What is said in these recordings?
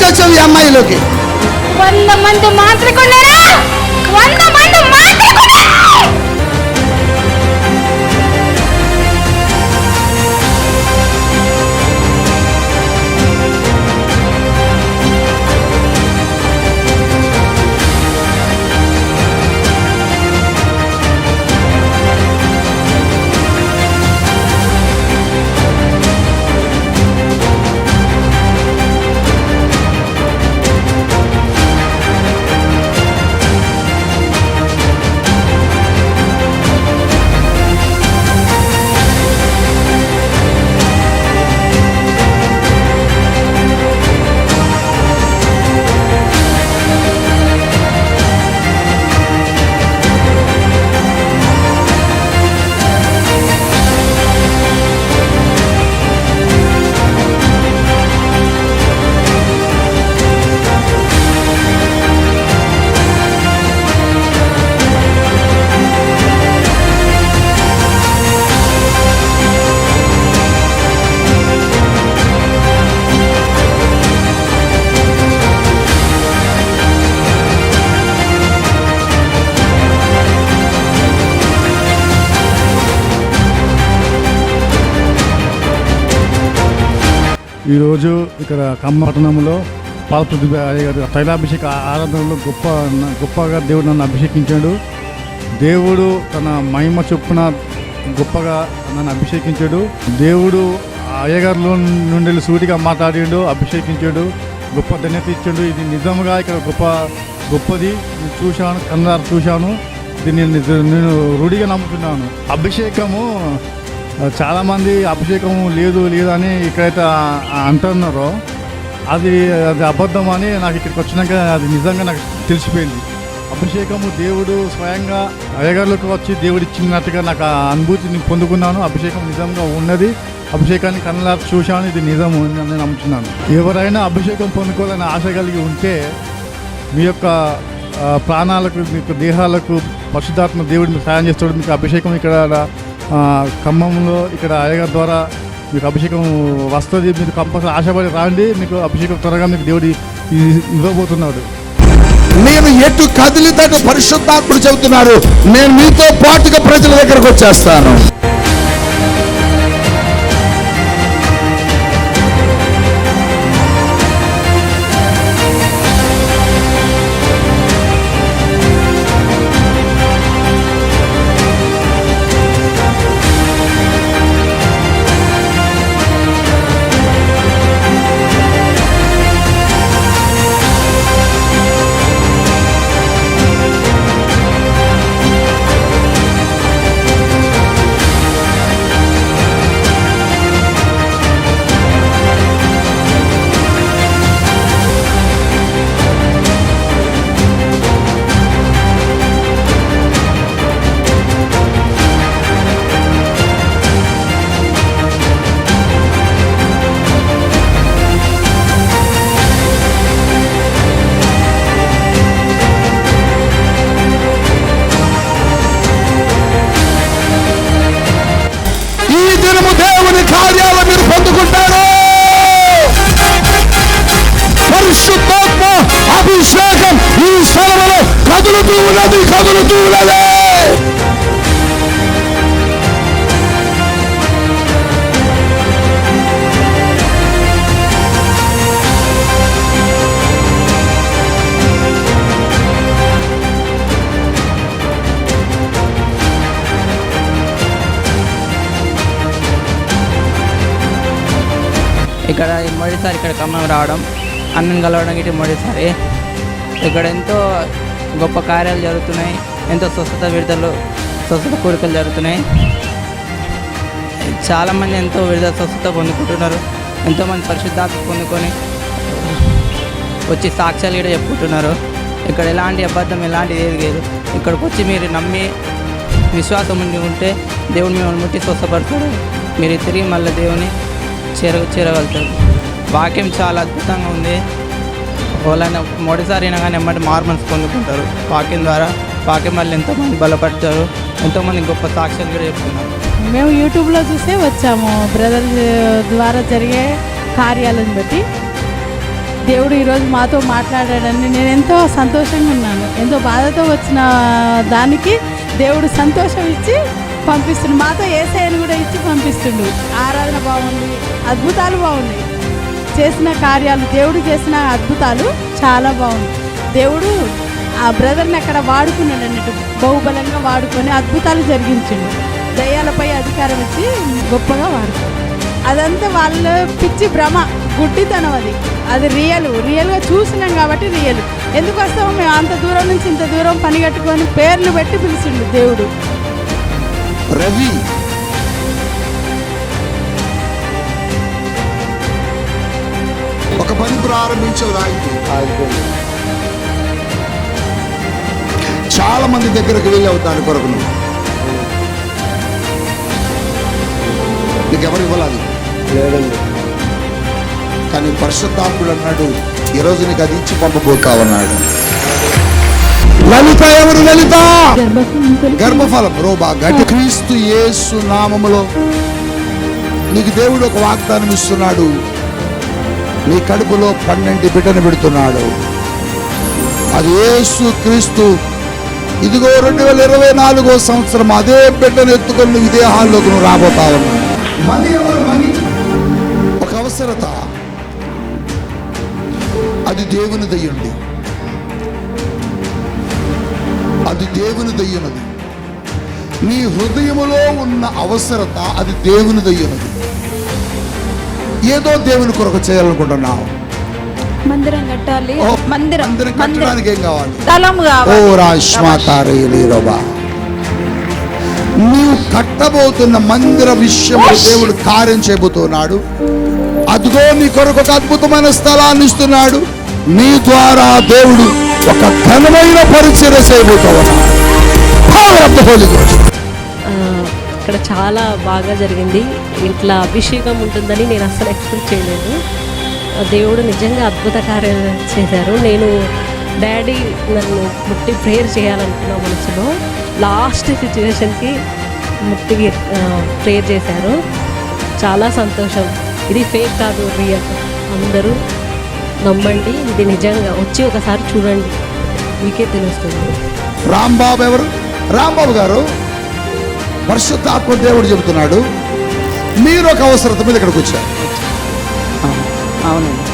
ఎందుకు వచ్చావు ఈ అమ్మాయిలోకి? 100 మంది మాంత్రికులారా, 100 మంది మాంత్రికులారా. ఈరోజు ఇక్కడ ఖమ్మం పట్టణంలో పాలపృథ్వీ గారి తైలాభిషేక ఆరాధనలో గొప్పగా దేవుడు నన్ను అభిషేకించాడు. దేవుడు తన మహిమ చొప్పున గొప్పగా నన్ను అభిషేకించాడు. దేవుడు అయ్యగారిలో నుండి సూటిగా మాట్లాడాడు, అభిషేకించాడు, గొప్ప ధన్యత ఇచ్చాడు. ఇది నిజంగా ఇక్కడ గొప్పది చూశాను, కన్నారు చూశాను. ఇది నేను రూఢిగా నమ్ముతున్నాను. అభిషేకము చాలామంది అభిషేకం లేదు అని ఇక్కడైతే అంటున్నారో అది అబద్ధం అని నాకు ఇక్కడికి వచ్చినాక అది నిజంగా నాకు తెలిసిపోయింది. అభిషేకము దేవుడు స్వయంగా అయ్యగారులకు వచ్చి దేవుడు ఇచ్చినట్టుగా నాకు ఆ అనుభూతిని పొందుకున్నాను. అభిషేకం నిజంగా ఉన్నది. అభిషేకాన్ని కళ్ళారా చూశాను. ఇది నిజము అని నేను నమ్ముతున్నాను. ఎవరైనా అభిషేకం పొందుకోవాలని ఆశ కలిగి ఉంటే మీ యొక్క ప్రాణాలకు, మీకు దేహాలకు పరిశుద్ధాత్మ దేవుడు మీకు సాయం చేస్తాడు. మీకు అభిషేకం ఇక్కడ ఖమ్మంలో ఇక్కడ అయ్యగారి ద్వారా మీకు అభిషేకం వస్తుంది. మీరు కంపల్సరీ ఆశపడి రాండి. మీకు అభిషేకం త్వరగా మీకు దేవుడు ఇవ్వబోతున్నాడు. నేను ఎటు కదిలితేట పరిశుద్ధాత్ముడు చెబుతున్నాడు, నేను మీతో పాటుగా ప్రజల దగ్గరకు వచ్చేస్తాను. దేవుని కార్యాలు మీరు పొందుకుంటారు. పరిశుద్ధాత్మ అభిషేకం ఈ స్థలంలో కదులుతూ ఉన్నది. ఇక్కడ మొదటిసారి ఇక్కడ ఖమ్మం రావడం, అన్నను కలవడం ఇటు మొదటిసారి. ఇక్కడ ఎంతో గొప్ప కార్యాలు జరుగుతున్నాయి. ఎంతో స్వస్థత కోరికలు జరుగుతున్నాయి. చాలామంది ఎంతో విడుదల స్వస్థత పొందుకుంటున్నారు. ఎంతోమంది పరిశుద్ధాత్మ పొందుకొని వచ్చి సాక్ష్యాలు కూడా చెప్పుకుంటున్నారు. ఇక్కడ ఎలాంటి అబద్ధం ఎలాంటిది ఏది లేదు. ఇక్కడికి వచ్చి మీరు నమ్మి విశ్వాసం ఉంటే దేవుడు మిమ్మల్ని ముట్టి స్వస్థపడతాడు. మీరు తిరిగి మళ్ళీ దేవుని చేరగలుగుతారు. వాక్యం చాలా అద్భుతంగా ఉంది. వాళ్ళని మొదటిసారి అయినా కానీ ఎమ్మటి మార్మన్స్ పొందుకుంటారు. వాక్యం ద్వారా వాక్యం వల్ల ఎంతోమంది బలపడతారు. ఎంతోమంది గొప్ప సాక్ష్యాలు కూడా చెప్తున్నారు. మేము యూట్యూబ్లో చూసే వచ్చాము. బ్రదర్ ద్వారా జరిగే కార్యాలను బట్టి దేవుడు ఈరోజు మాతో మాట్లాడాడని నేను ఎంతో సంతోషంగా ఉన్నాను. ఎంతో బాధతో వచ్చిన దానికి దేవుడు సంతోషం ఇచ్చి పంపిస్తుండు. మాతో యేసయ్యను కూడా ఇచ్చి పంపిస్తుండు. ఆరాధన బాగుంది, అద్భుతాలు బాగున్నాయి. చేసిన కార్యాలు, దేవుడు చేసిన అద్భుతాలు చాలా బాగుంది. దేవుడు ఆ బ్రదర్ని అక్కడ వాడుకున్నాడు అన్నట్టు, బహుబలంగా వాడుకొని అద్భుతాలు జరిగించిండు. దయ్యాలపై అధికారం ఇచ్చి గొప్పగా వాడుకున్నాడు. అదంతా వాళ్ళ పిచ్చి భ్రమ, గుడ్డితనం. అది రియల్గా చూసినాం కాబట్టి రియల్. ఎందుకు వస్తామో మేము అంత దూరం నుంచి ఇంత దూరం పని కట్టుకొని పేర్లు పెట్టి పిలిచిండు దేవుడు. రవి ఒక పని ప్రారంభించదు ఆగిపోయింది. చాలా మంది దగ్గరకు వెళ్ళి అవుతాను కొరకు నీకు ఎవరు ఇవ్వాలి లేదండి. కానీ పరిశుద్ధాత్ముడు అన్నాడు ఈరోజు నీకు అది ఇచ్చి పంపబోతావన్నాడు. లలిత ఎవరు? లలిత గర్భఫలం రోబా గట్టి. క్రీస్తు యేసు నామములో నీకు దేవుడు ఒక వాగ్దానం ఇస్తున్నాడు. నీ కడుపులో 12 బిడ్డను పెడుతున్నాడు. అది యేసు క్రీస్తు. ఇదిగో 2024 సంవత్సరం అదే బిడ్డను ఎత్తుకొని నువ్వు ఇదే హాల్లోకి నువ్వు రాబోతావు. ఒక అవసరత, అది దేవుని దయ్యుండి, అది దేవుని దయ్యునది. నీ హృదయములో ఉన్న అవసరత అది దేవుని దయ్యునది. ఏదో దేవుని కొరకు చేయాలనుకుంటున్నావు. మందిరం కట్టాలి. మందిరం కట్టడానికి ఏం కావాలి? స్థలం కావాలి. ఓ రాష్మాతారేలీరోబా, నీవు కట్టబోతున్న మందిర విషయంలో దేవుడు కార్యం చేయబోతున్నాడు. అదిగో నీ కొరకు ఒక అద్భుతమైన స్థలాన్ని ఇస్తున్నాడు. నీ ద్వారా దేవుడు ఒక ఘనమైన పరిచర్య చేయబోతున్నాడు. ఇక్కడ చాలా బాగా జరిగింది. ఇట్లా అభిషేకం ఉంటుందని నేను అస్సలు ఎక్స్పెక్ట్ చేయలేదు. దేవుడు నిజంగా అద్భుత కార్యాలు చేశారు. నేను డాడీ నన్ను ముట్టి ప్రేయర్ చేయాలనుకున్న మనసులో లాస్ట్ సిచ్యువేషన్కి ముట్టి ప్రేయర్ చేశారు. చాలా సంతోషం. ఇది ఫేక్ కాదు, రియల్. అందరూ నమ్మండి, ఇది నిజంగా. వచ్చి ఒకసారి చూడండి, మీకే తెలుస్తుంది. రాంబాబు ఎవరు? రాంబాబు గారు, పరిశుద్ధాత్మ దేవుడు చెబుతున్నాడు మీరు ఒక అవసరత మీద ఇక్కడికి వచ్చారు. అవునండి.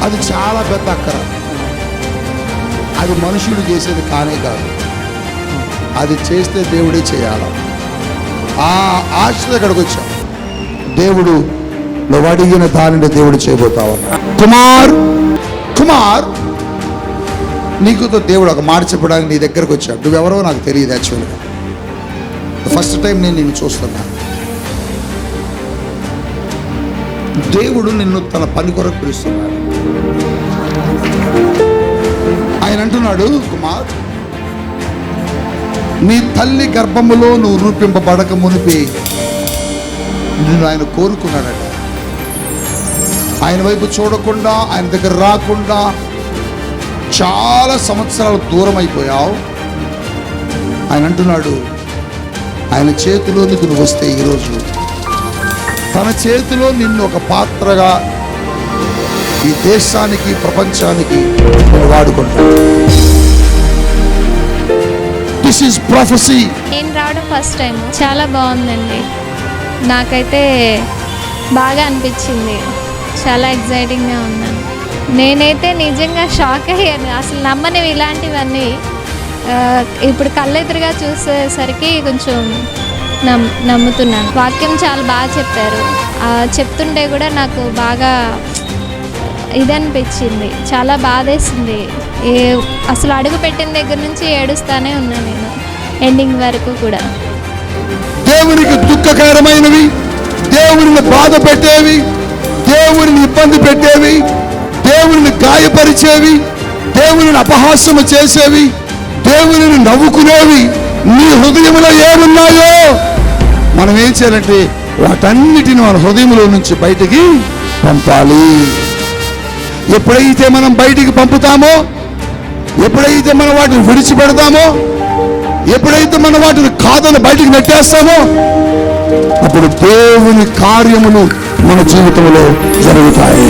అది చాలా పెద్ద అక్కర. అది మనుషుడు చేసేది కానే కాదు. అది చేస్తే దేవుడే చేయాలి. ఆ ఆశతో ఇక్కడికి వచ్చాం. దేవుడు నువ్వు అడిగిన దానిని దేవుడు చేయబోతావు. కుమార్ నీకుతో దేవుడు ఒక మాట చెప్పడానికి నీ దగ్గరకు వచ్చాడు. నువ్వెవరో నాకు తెలియదు. యాక్చువల్గా ఫస్ట్ టైం నేను నిన్ను చూస్తున్నాను. దేవుడు నిన్ను తన పని కొరకు పిలుస్తున్నాడు. ఆయన అంటున్నాడు, కుమార్, నీ తల్లి గర్భములో నువ్వు రూపింపబడక మునిపి నిన్ను ఆయన కోరుకున్నాడట. ఆయన వైపు చూడకుండా, ఆయన దగ్గర రాకుండా చాలా సంవత్సరాలు దూరం అయిపోయావు. ఆయన అంటున్నాడు, ఆయన చేతిలోనికి నువ్వు వస్తే ఈరోజు తన చేతిలో నిన్ను ఒక పాత్రగా ఈ దేశానికి, ప్రపంచానికి వాడుకుంటాడు. This is ప్రొఫెసీ. నేను రావడం ఫస్ట్ టైం. చాలా బాగుందండి. నాకైతే బాగా అనిపించింది. చాలా ఎగ్జైటింగ్గా ఉన్నాను. నేనైతే నిజంగా షాక్ అయ్యాను. అసలు నమ్మనివి ఇలాంటివన్నీ. ఇప్పుడు కళ్ళెదురుగా చూసేసరికి కొంచెం నమ్ముతున్నాను. వాక్యం చాలా బాగా చెప్పారు. చెప్తుంటే కూడా నాకు బాగా ఇదనిపించింది. చాలా బాధేసింది. అసలు అడుగు పెట్టిన దగ్గర నుంచి ఏడుస్తానే ఉన్నా నేను ఎండింగ్ వరకు కూడా. దేవునికి దుఃఖకరమైనవి, దేవుని బాధ పెట్టేవి, దేవుని ఇబ్బంది పెట్టేవి, దేవుని గాయపరిచేవి, దేవుని అపహాస్యము చేసేవి, దేవుని నవ్వుకునేవి నీ హృదయంలో ఏమున్నాయో మనం ఏం చేయాలంటే వాటన్నిటిని మన హృదయంలో నుంచి బయటికి పంపాలి. ఎప్పుడైతే మనం బయటికి పంపుతామో, ఎప్పుడైతే మనం వాటిని విడిచిపెడతామో, ఎప్పుడైతే మనం వాటిని కాదని బయటికి నెట్టేస్తామో, అప్పుడు దేవుని కార్యములు మన జీవితంలో జరుగుతాయి.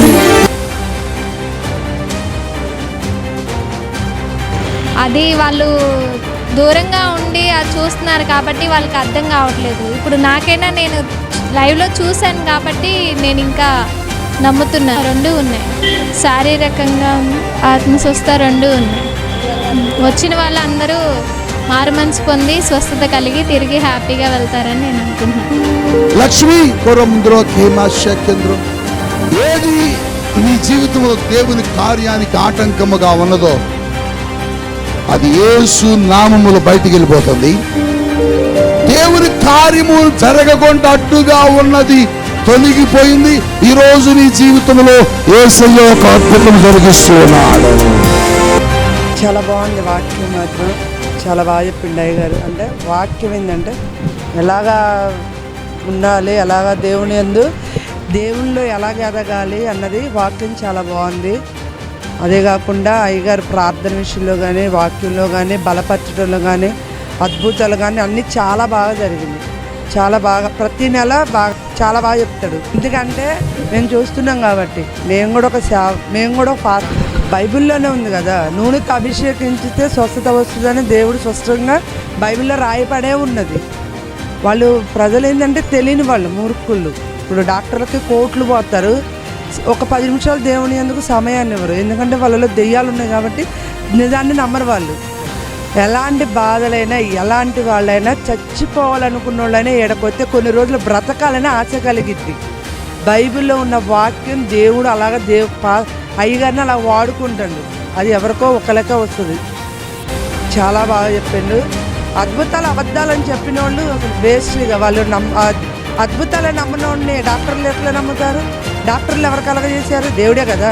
అది వాళ్ళు దూరంగా ఉండి అది చూస్తున్నారు కాబట్టి వాళ్ళకి అర్థం కావట్లేదు. ఇప్పుడు నాకైనా నేను లైవ్లో చూశాను కాబట్టి నేను ఇంకా నమ్ముతున్నా. రెండు ఉన్నాయి, శారీరకంగా ఆత్మస్వస్థ రెండు ఉన్నాయి. వచ్చిన వాళ్ళందరూ మారు మనసు పొంది స్వస్థత కలిగి తిరిగి హ్యాపీగా వెళ్తారని నేను అనుకుంటున్నాను. లక్ష్మీ కోరముంద్రో కేంద్రం ఏది నీ జీవితంలో దేవుని కార్యానికి ఆటంకముగా ఉన్నదో అది యేసు నామములో బయటికి వెళ్ళిపోతుంది. దేవుని కార్యము జరగకుండా అడ్డుగా ఉన్నది తొలగిపోయింది. ఈ రోజు నీ జీవితంలో యేసయ్య ఒక అద్భుతం జరిగిస్తున్నాడు. చాలా బాగుంది వాక్యం, మాత్రం చాలా బాగా చెప్పిండు అయ్య గారు. అంటే వాక్యం ఏంటంటే ఎలాగా ఉండాలి, ఎలాగా దేవుని యందు దేవునిలో ఎలాగ ఎదగాలి అన్నది వాక్యం చాలా బాగుంది. అదే కాకుండా అయ్యగారు ప్రార్థన విషయంలో కానీ, వాక్యంలో కానీ, బలపరచడంలో కానీ, అద్భుతాలు కానీ అన్నీ చాలా బాగా జరిగింది. చాలా బాగా ప్రతి నెల చాలా బాగా చెప్తాడు. ఎందుకంటే మేము చూస్తున్నాం కాబట్టి. మేము కూడా బైబిల్లోనే ఉంది కదా, నూనెతో అభిషేకించితే స్వస్థత వస్తుందని దేవుడు స్పష్టంగా బైబిల్లో రాయపడే ఉన్నది. వాళ్ళు ప్రజలు ఏంటంటే తెలియని వాళ్ళు, మూర్ఖుళ్ళు. ఇప్పుడు డాక్టర్లకి కోట్లు పోతారు, ఒక 10 నిమిషాలు దేవుని ఎందుకు సమయాన్ని ఇవ్వరు. ఎందుకంటే వాళ్ళలో దెయ్యాలు ఉన్నాయి కాబట్టి నిజాన్ని నమ్మరు వాళ్ళు. ఎలాంటి బాధలైనా, ఎలాంటి వాళ్ళైనా, చచ్చిపోవాలనుకున్న వాళ్ళైనా ఏడకొస్తే కొన్ని రోజులు బ్రతకాలని ఆశ కలిగిద్ది. బైబిల్లో ఉన్న వాక్యం దేవుడు అలాగా అయ్యగారిని అలా వాడుకుంటాడు. అది ఎవరికో ఒకరికే వస్తుంది. చాలా బాగా చెప్పిండు. అద్భుతాలు అబద్ధాలని చెప్పిన వాళ్ళు వేస్ట్గా వాళ్ళు అద్భుతాలను నమ్మిన వాడిని డాక్టర్లు ఎట్లా నమ్ముతారు? డాక్టర్లు ఎవరు కలగజేశారు? దేవుడే కదా.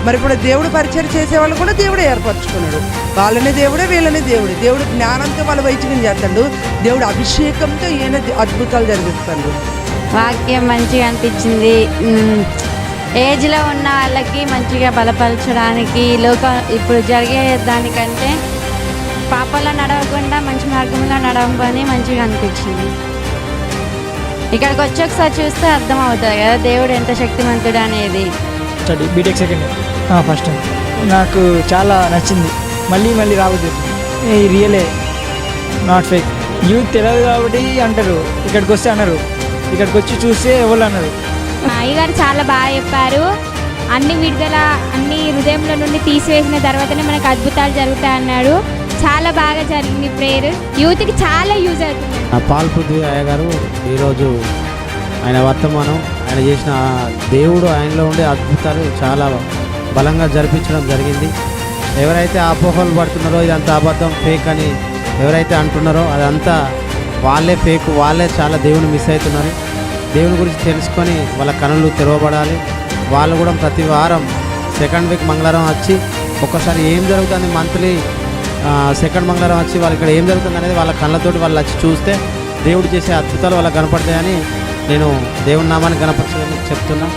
మరి ఇప్పుడు దేవుడు పరిచయం చేసేవాళ్ళు కూడా దేవుడే ఏర్పరచుకున్నాడు. వాళ్ళని దేవుడే, వీళ్ళని దేవుడే. దేవుడు జ్ఞానంతో వాళ్ళు వైద్యం చేస్తాడు. దేవుడు అభిషేకంతో ఈయన అద్భుతాలు జరిగిస్తాడు. వాక్యం మంచిగా అనిపించింది. ఏజ్లో ఉన్న వాళ్ళకి మంచిగా బలపరచడానికి, ఇప్పుడు జరిగే దానికంటే పాపంలో నడవకుండా మంచి మార్గంలో నడవని మంచిగా అనిపించింది. ఇక్కడికి వచ్చి ఒకసారి చూస్తే అర్థం అవుతుంది కదా దేవుడు ఎంత శక్తిమంతుడు అనేది. Study BTech second year first time నాకు చాలా నచ్చింది. మళ్ళీ రాబోతుంది. ఈ రియలే, నాట్ ఫేక్. యూత్ తెలియదు కాబట్టి అంటారు, ఇక్కడికి వస్తే అన్నారు, ఇక్కడికి వచ్చి చూస్తే ఎవరు అన్నారు. అయ్యగారు చాలా బాగా చెప్పారు. అన్ని విడుదల, అన్ని హృదయంలో నుండి తీసివేసిన తర్వాతనే మనకు అద్భుతాలు జరుగుతాయి అన్నాడు. చాలా బాగా జరిగింది ప్రేయర్. యూత్కి చాలా యూజ్ అవుతుంది. పాల్ పృథ్వీ అయ్య గారు ఈరోజు ఆయన వర్తమానం, ఆయన చేసిన దేవుడు ఆయనలో ఉండే అద్భుతాలు చాలా బలంగా జరిపించడం జరిగింది. ఎవరైతే అపోహలు పడుతున్నారో ఇదంతా అబద్ధం, ఫేక్ అని ఎవరైతే అంటున్నారో అదంతా వాళ్ళే ఫేక్, వాళ్ళే చాలా దేవుని మిస్ అవుతున్నారు. దేవుని గురించి తెలుసుకొని వాళ్ళ కనులు తెరవబడాలి. వాళ్ళు కూడా ప్రతి వారం సెకండ్ వీక్ మంగళవారం వచ్చి ఒక్కసారి ఏం జరుగుతుంది, మంత్లీ సెకండ్ మంగళవారం వచ్చి వాళ్ళు ఇక్కడ ఏం జరుగుతుంది అనేది వాళ్ళ కళ్ళతోటి వాళ్ళు వచ్చి చూస్తే దేవుడు చేసే అద్భుతాలు వాళ్ళకి కనపడతాయని నేను దేవుని నామాన్ని కనపరచడానికి చెప్తున్నా.